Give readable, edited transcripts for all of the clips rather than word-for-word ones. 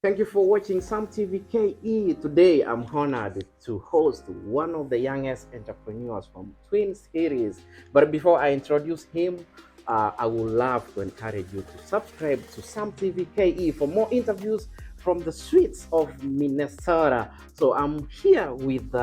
Thank you for watching Sam TV KE. Today, I'm honored to host one of the youngest entrepreneurs from Twin Cities. But before I introduce him, I would love to encourage you to subscribe to Sam TV KE for more interviews from the streets of Minnesota. So I'm here with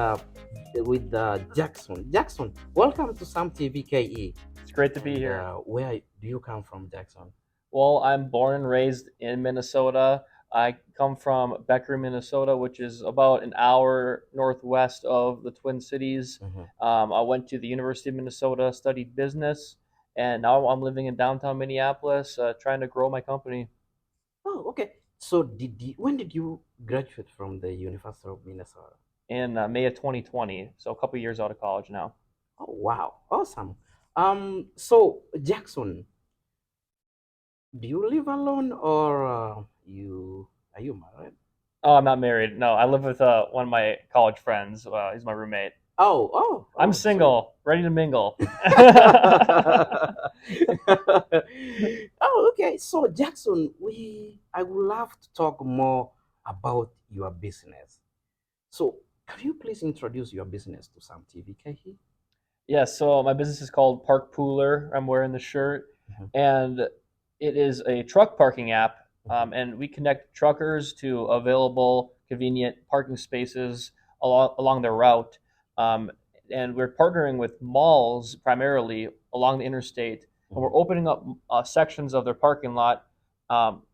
Jackson. Jackson, welcome to Sam TV KE. It's great to be And here. where do you come from, Jackson? Well, I'm born and raised in Minnesota. I come from Becker, Minnesota, which is about an hour northwest of the Twin Cities. Mhm. I went to the University of Minnesota, studied business, and now I'm living in downtown Minneapolis, trying to grow my company Oh, okay. So when did you graduate from the University of Minnesota? in May of 2020. So a couple years out of college now. Oh, wow. Awesome. So Jackson, do you live alone or you are you married? Oh, I'm not married. No, I live with one of my college friends. He's my roommate. I'm Sweet. single, ready to mingle. Oh, okay. So Jackson, we I would love to talk more about your business. So can you please introduce your business to some TVK? Yeah, so my business is called Park Pooler. I'm wearing the shirt, Mhm, and it is a truck parking app. mhm, And we connect truckers to available, convenient parking spaces along their route. Um, and we're partnering with malls primarily along the interstate, and mhm, we're opening up sections of their parking lot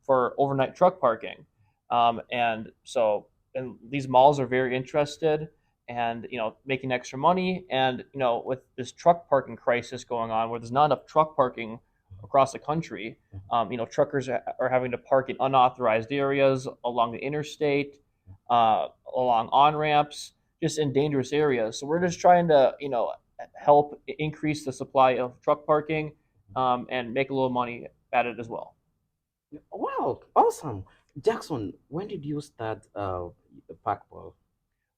for overnight truck parking. And these malls are very interested and making extra money, and with this truck parking crisis going on where there's not enough truck parking across the country. Truckers are having to park in unauthorized areas along the interstate, along on ramps, just in dangerous areas. So we're just trying to help increase the supply of truck parking, and make a little money at it as well. mhm. Wow, awesome. Jackson, when did you start Packball?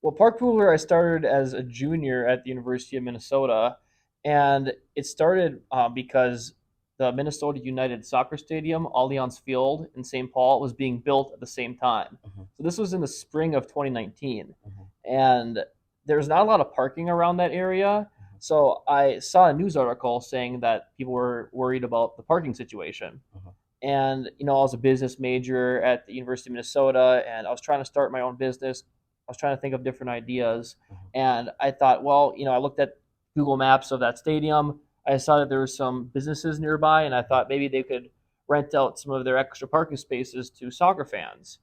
Well, park pooler, I started as a junior at the University of Minnesota, and it started because the Minnesota United Soccer Stadium, Allianz Field in St. Paul, was being built at the same time. Mhm, So this was in the spring of 2019, mhm, and there's not a lot of parking around that area. mhm, So I saw a news article saying that people were worried about the parking situation. mhm, And I was a business major at the University of Minnesota, and I was trying to start my own business. I was trying to think of different ideas, mhm. and I thought, well, I looked at Google Maps of that stadium. I saw that there were some businesses nearby, and I thought maybe they could rent out some of their extra parking spaces to soccer fans.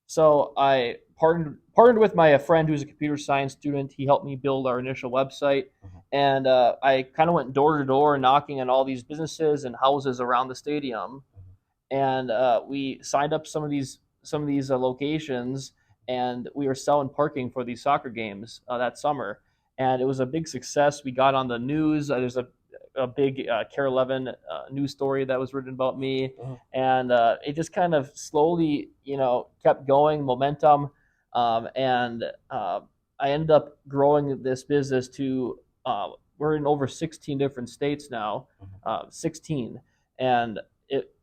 So I partnered with my friend who's a computer science student. He helped me build our initial website, Mhm. and I kind of went door to door knocking on all these businesses and houses around the stadium, and we signed up some of these locations, and we were selling parking for these soccer games that summer, and it was a big success. We got on the news. There's a big KARE 11 news story that was written about me, Mhm. and it just kind of slowly, kept going, momentum, and I ended up growing this business to we're in over 16 different states now, Mhm. 16, and it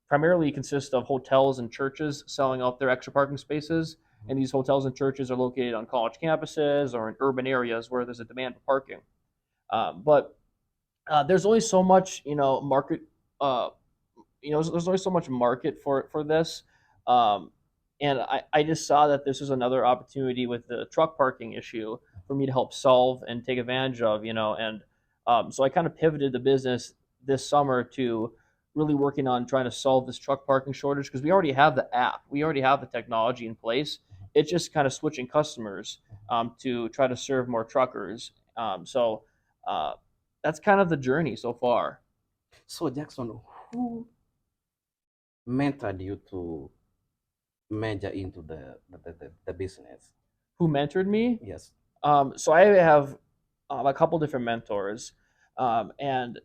primarily consists of hotels and churches selling out their extra parking spaces. And these hotels and churches are located on college campuses or in urban areas where there's a demand for parking. But there's only so much, market. Uh, there's only so much market for this. Um, and I just saw that this is another opportunity with the truck parking issue for me to help solve and take advantage of. And so I kind of pivoted the business this summer to really working on trying to solve this truck parking shortage, because we already have the app, we already have the technology in place. It's just kind of switching customers to try to serve more truckers. So uh, that's kind of the journey so far. So Jackson, who mentored you to major into the business? Who mentored me? Yes. So I have a couple different mentors, and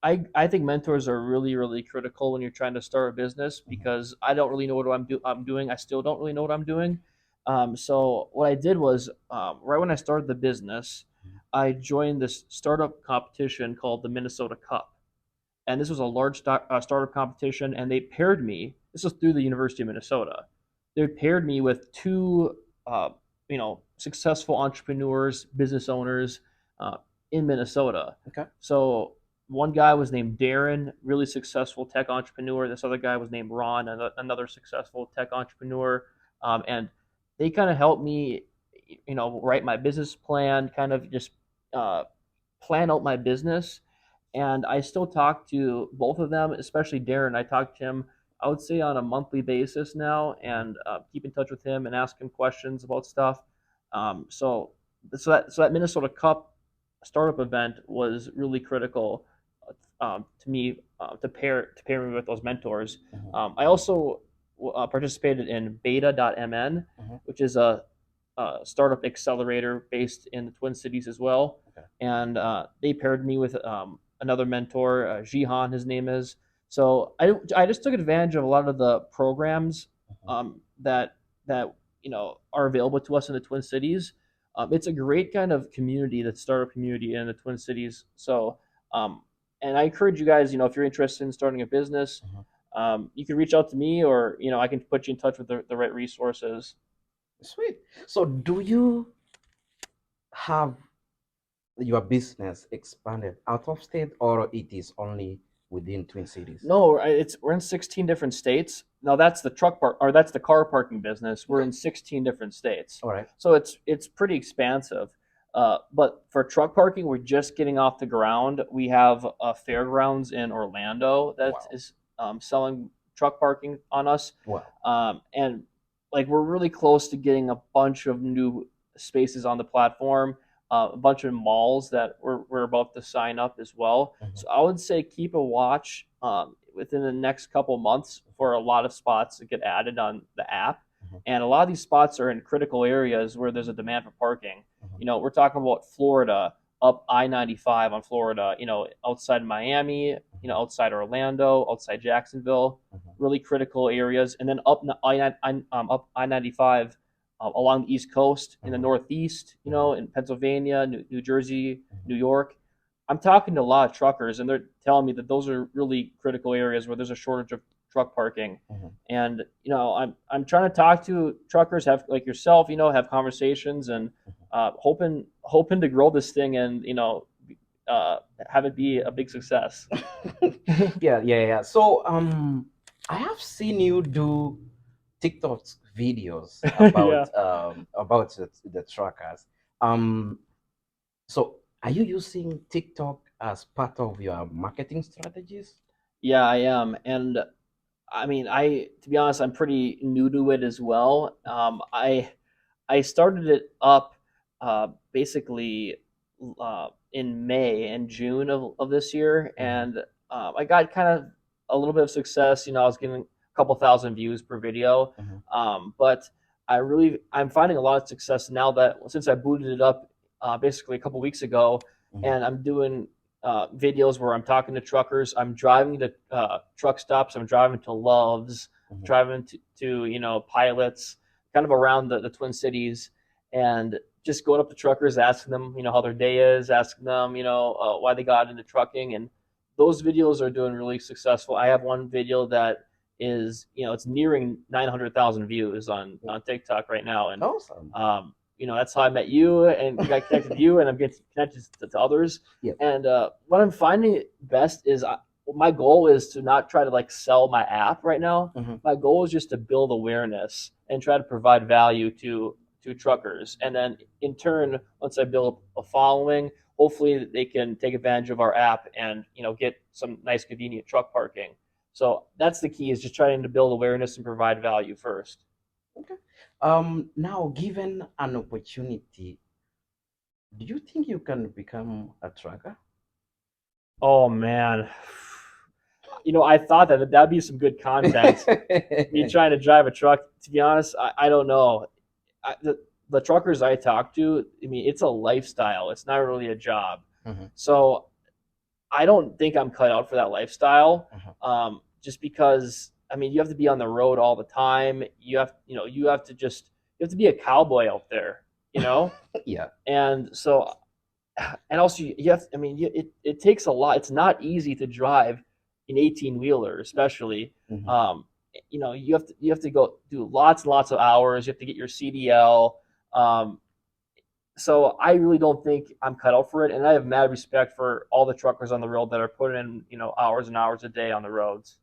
I think mentors are really really critical when you're trying to start a business, Mhm, because I don't really know what I'm doing. I still don't really know what I'm doing. So what I did was, right when I started the business, mhm, I joined this startup competition called the Minnesota Cup, and this was a large startup competition, and they paired me. This was through the University of Minnesota. they paired me with two, successful entrepreneurs, business owners, uh, in Minnesota. Okay. So one guy was named Darren, really successful tech entrepreneur. This other guy was named Ron, another successful tech entrepreneur, and they kind of helped me, write my business plan, kind of just uh, plan out my business. And I still talk to both of them, especially Darren. I talk to him, I would say, on a monthly basis now, and keep in touch with him and ask him questions about stuff. So that Minnesota Cup startup event was really critical, to me, to pair me with those mentors. Mhm. I also participated in Beta.mn, Mhm. which is a startup accelerator based in the Twin Cities as well. Okay. And they paired me with another mentor, Jihan, his name is. So I just took advantage of a lot of the programs, Mhm. that are available to us in the Twin Cities. It's a great kind of community, that startup community in the Twin Cities. So, um, and I encourage you guys, if you're interested in starting a business, Mhm. you can reach out to me, or I can put you in touch with the right resources. Sweet. So, do you have your business expanded out of state, or it is only within Twin Cities? No, we're in 16 different states. Now that's the truck park, or that's the car parking business. We're Okay. in 16 different states, All right. so it's pretty expansive. But for truck parking, we're just getting off the ground. We have a fairgrounds in Orlando that Wow. is selling truck parking on us, Wow. and like we're really close to getting a bunch of new spaces on the platform. A bunch of malls that we're about to sign up as well. Mhm. So I would say keep a watch, within the next couple months, for a lot of spots to get added on the app. Mhm. And a lot of these spots are in critical areas where there's a demand for parking. Mhm. We're talking about Florida, up I-95 on Florida, outside Miami, Mhm. outside Orlando, outside Jacksonville, Mhm. really critical areas. And then up I-95, along the East Coast, in the Mhm. Northeast, Mhm. in Pennsylvania, New Jersey, Mhm. New York. I'm talking to a lot of truckers, and they're telling me that those are really critical areas where there's a shortage of truck parking. Mhm. And I'm trying to talk to truckers, have like yourself, have conversations, and hoping to grow this thing, and uh, have it be a big success. Yeah, yeah, yeah. So, I have seen you do TikTok videos Yeah. about the trackers. Um, so are you using TikTok as part of your marketing strategies? Yeah, I am. And I mean, to be honest, I'm pretty new to it as well. I started it up, basically, in May and June of this year, Mhm. and I got kind of a little bit of success. I was getting a couple thousand views per video, Mhm. but I'm finding a lot of success now, that since I booted it up, basically a couple weeks ago, Mhm. and I'm doing videos where I'm talking to truckers. I'm driving to truck stops. I'm driving to Loves. Mhm. Driving to pilots, kind of around the Twin Cities, and just going up to truckers, asking them, how their day is, asking them, why they got into trucking. And those videos are doing really successful. I have one video that is, it's nearing 900,000 views on TikTok right now. And, Awesome. that's how I met you and got connected with you, and I'm getting connected to others. Yep. And what I'm finding best is, my goal is to not try to like sell my app right now. Mhm. My goal is just to build awareness and try to provide value to truckers. And then in turn, once I build a following, hopefully they can take advantage of our app and get some nice convenient truck parking. So that's the key, is just trying to build awareness and provide value first. Okay. Now, given an opportunity, do you think you can become a tracker? Oh man. I thought that that'd be some good content. Me trying to drive a truck. To be honest, I don't know. The truckers I talk to, I mean, it's a lifestyle. It's not really a job. Mhm. So I don't think I'm cut out for that lifestyle. Mhm. Just because, I mean, you have to be on the road all the time. You have to be a cowboy out there, you know. Yeah. And so, and also you have, I mean, it takes a lot. It's not easy to drive an 18 wheeler, especially. Mhm. Um, you have to go do lots and lots of hours. You have to get your CDL. Um, so I really don't think I'm cut out for it, and I have mad respect for all the truckers on the road that are putting in hours and hours a day on the roads.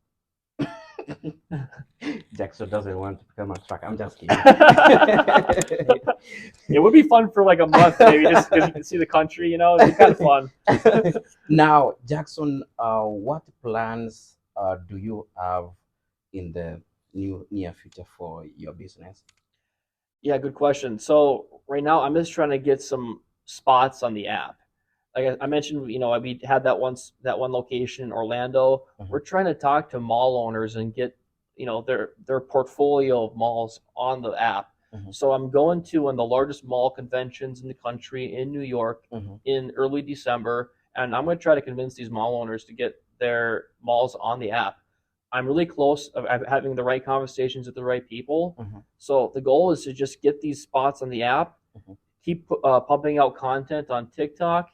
Jackson doesn't want to become a truck. I'm just kidding. It would be fun for like a month, maybe, just because you can see the country. It'd be kind of fun. Now, Jackson, what plans do you have in the near future for your business? Yeah, good question. So right now, I'm just trying to get some spots on the app. Like I mentioned, we had that one location in Orlando. We're Mhm, trying to talk to mall owners and get their portfolio of malls on the app. mhm, So I'm going to one of the largest mall conventions in the country in New York mhm, in early December, and I'm going to try to convince these mall owners to get their malls on the app. I'm really close of having the right conversations with the right people. mhm, So the goal is to just get these spots on the app, mhm. keep pumping out content on TikTok,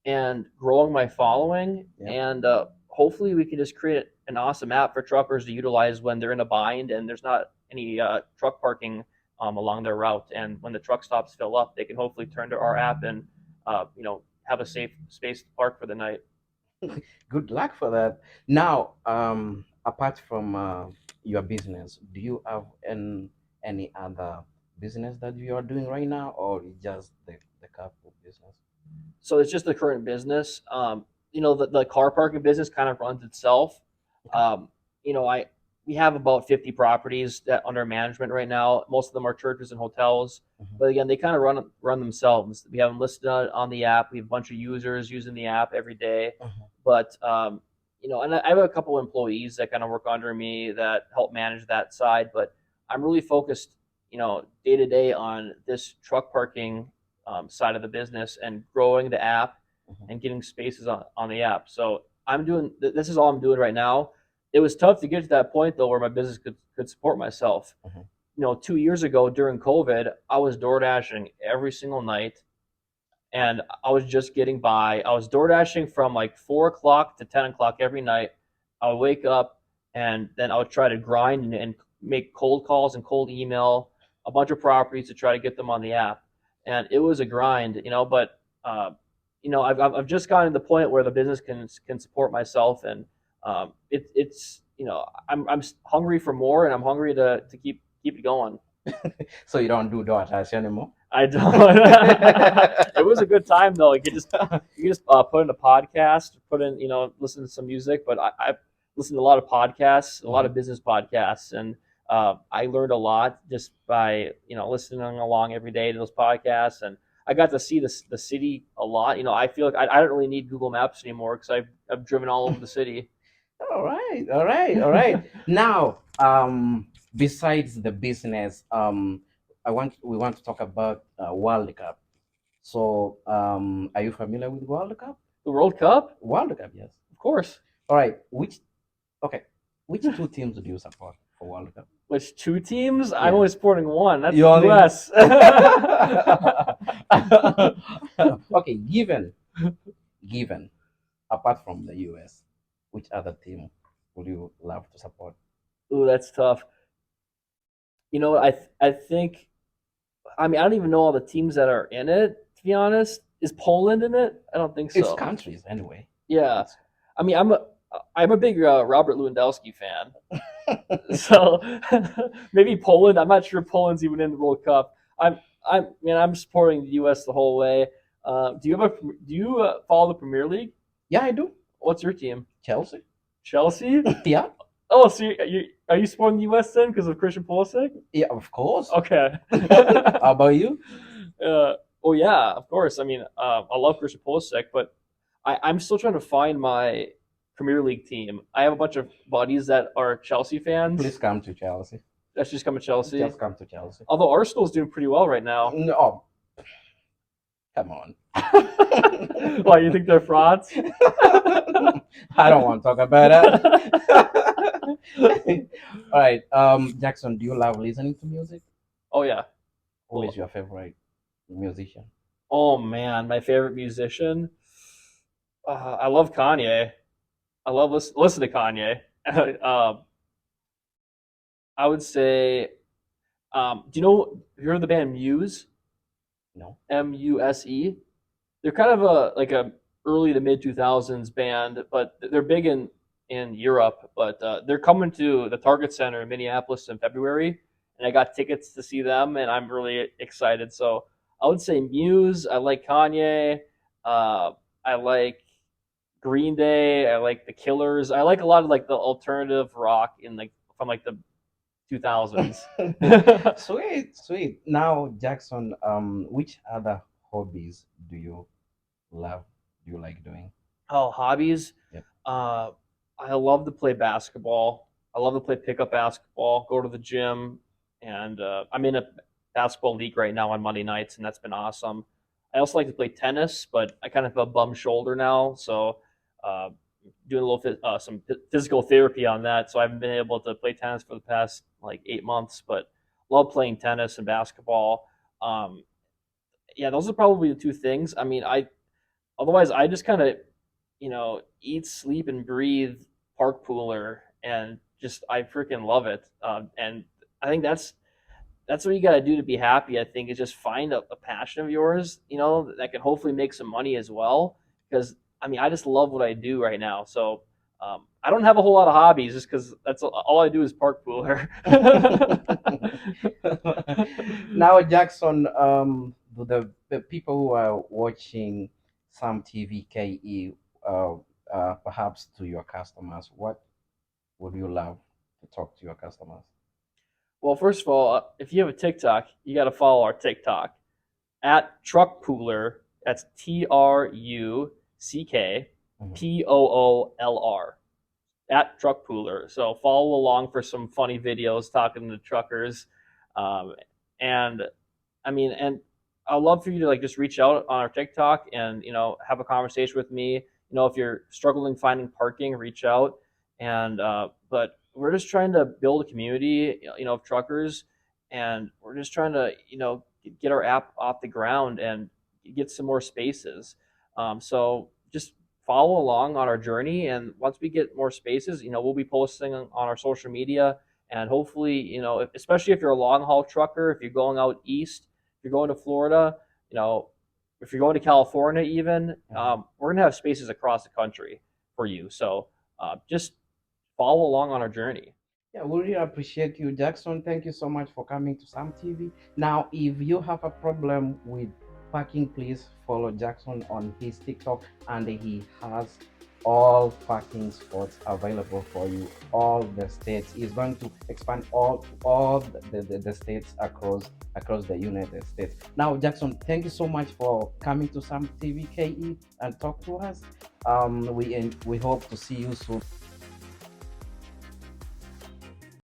and growing my following. Yep. And hopefully, we can just create an awesome app for truckers to utilize when they're in a bind and there's not any truck parking along their route. And when the truck stops fill up, they can hopefully turn to our app and have a safe space to park for the night. Good luck for that. Now, apart from your business, do you have any other business that you are doing right now, or just the couple business? So it's just the current business. The car parking business kind of runs itself. Okay. Um, I we have about 50 properties that under management right now. Most of them are churches and hotels, Mhm, but again, they kind of run themselves. We have them listed on the app. We have a bunch of users using the app every day, mhm, but and I have a couple employees that kind of work under me that help manage that side. But I'm really focused, day to day on this truck parking side of the business and growing the app mhm, and getting spaces on the app. So this is all I'm doing right now. It was tough to get to that point though where my business could support myself. mhm. 2 years ago during COVID, I was door dashing every single night and I was just getting by. I was door dashing from like 4 o'clock to 10 o'clock every night. I would wake up and then I would try to grind and make cold calls and cold email a bunch of properties to try to get them on the app. And it was a grind, but I've just gotten to the point where the business can support myself, and it's I'm hungry for more, and I'm hungry to keep it going. So you don't do DoorDash anymore? I don't. It was a good time though. You just put in a podcast, put in listen to some music. But I listened to a lot of podcasts, a lot Mhm. of business podcasts, and I learned a lot just by listening along every day to those podcasts. And I got to see the city a lot. I feel like I don't really need Google Maps anymore because I've driven all over the city. All right, all right, all right. Now, besides the business, we want to talk about World Cup. So, are you familiar with World Cup? The World Cup, World Cup, yes. of course. All right. Okay, which two teams do you support for World Cup? Which two teams? I'm Yeah. only supporting one. That's You the only. U.S. Okay, given apart from the US, which other team would you love to support? Ooh, that's tough. I think. I mean, I don't even know all the teams that are in it. To be honest, is Poland in it? I don't think It's so. countries anyway. Yeah, It's I mean, I'm a big Robert Lewandowski fan, so maybe Poland. I'm not sure Poland's even in the World Cup. I'm supporting the U.S. the whole way. Do you follow the Premier League? Yeah, I do. What's your team? Chelsea. Chelsea. Yeah, Oh, so are you supporting the U.S. then because of Christian Pulisic? yeah, of course. Okay. How about you? Oh yeah, of course. I mean, I love Christian Pulisic, but I'm still trying to find my Premier League team. I have a bunch of buddies that are Chelsea fans. Please come to Chelsea. That's just coming to Chelsea. Just come to Chelsea. Although Arsenal's doing pretty well right now. No, come on. Why, you think they're frauds? I don't want to talk about that. All right, Jackson, do you love listening to music? Oh yeah. Who is your favorite musician? Oh man, my favorite musician. I love Kanye. I love listen to Kanye. um, I would say, do you know, have you heard of the band Muse? No. Muse. They're kind of a early to mid 2000s band, but they're big in Europe. But they're coming to the Target Center in Minneapolis in February, and I got tickets to see them, and I'm really excited. So I would say Muse. I like Kanye. Uh, I like Green Day. I like the Killers. I like a lot of like the alternative rock in like from like the 2000s. Sweet, sweet. Now, Jackson, which other hobbies do you love? Do you like doing? Oh, hobbies. Yep. Uh, I love to play basketball. I love to play pickup basketball, go to the gym, and I'm in a basketball league right now on Monday nights, and that's been awesome. I also like to play tennis, but I kind of have a bum shoulder now, so uh, doing a little some physical therapy on that. So I haven't been able to play tennis for the past like 8 months, but love playing tennis and basketball. Um, yeah, those are probably the two things. I mean, I otherwise I just kind of eat, sleep, and breathe park pooler, and just I freaking love it. And I think that's what you got to do to be happy. I think is just find a passion of yours, that can hopefully make some money as well. Because I mean, I just love what I do right now. So I don't have a whole lot of hobbies, just because that's all I do is park pooler. Now, Jackson, do the people who are watching some TVKE, perhaps to your customers, what would you love to talk to your customers? Well, first of all, if you have a TikTok, you got to follow our TikTok at Truck Pooler. That's Mhm. TruckPooler at Truck Pooler. So follow along for some funny videos talking to truckers, um, and I mean, and I'd love for you to like just reach out on our TikTok and have a conversation with me. If you're struggling finding parking, reach out. And but we're just trying to build a community, of truckers, and we're just trying to get our app off the ground and get some more spaces. So just follow along on our journey, and once we get more spaces, we'll be posting on our social media, and hopefully, especially if you're a long haul trucker, if you're going out east, if you're going to Florida, you know, if you're going to California, even, Mhm. we're gonna have spaces across the country for you. So just follow along on our journey. Yeah, we really appreciate you, Jackson. Thank you so much for coming to Sam TV. Now, if you have a problem with parking, please follow Jackson on his TikTok, and he has all parking spots available for you, all the states. He's going to expand all the states across the United States. Now, Jackson, thank you so much for coming to Sam TV KE and talk to us. We hope to see you soon.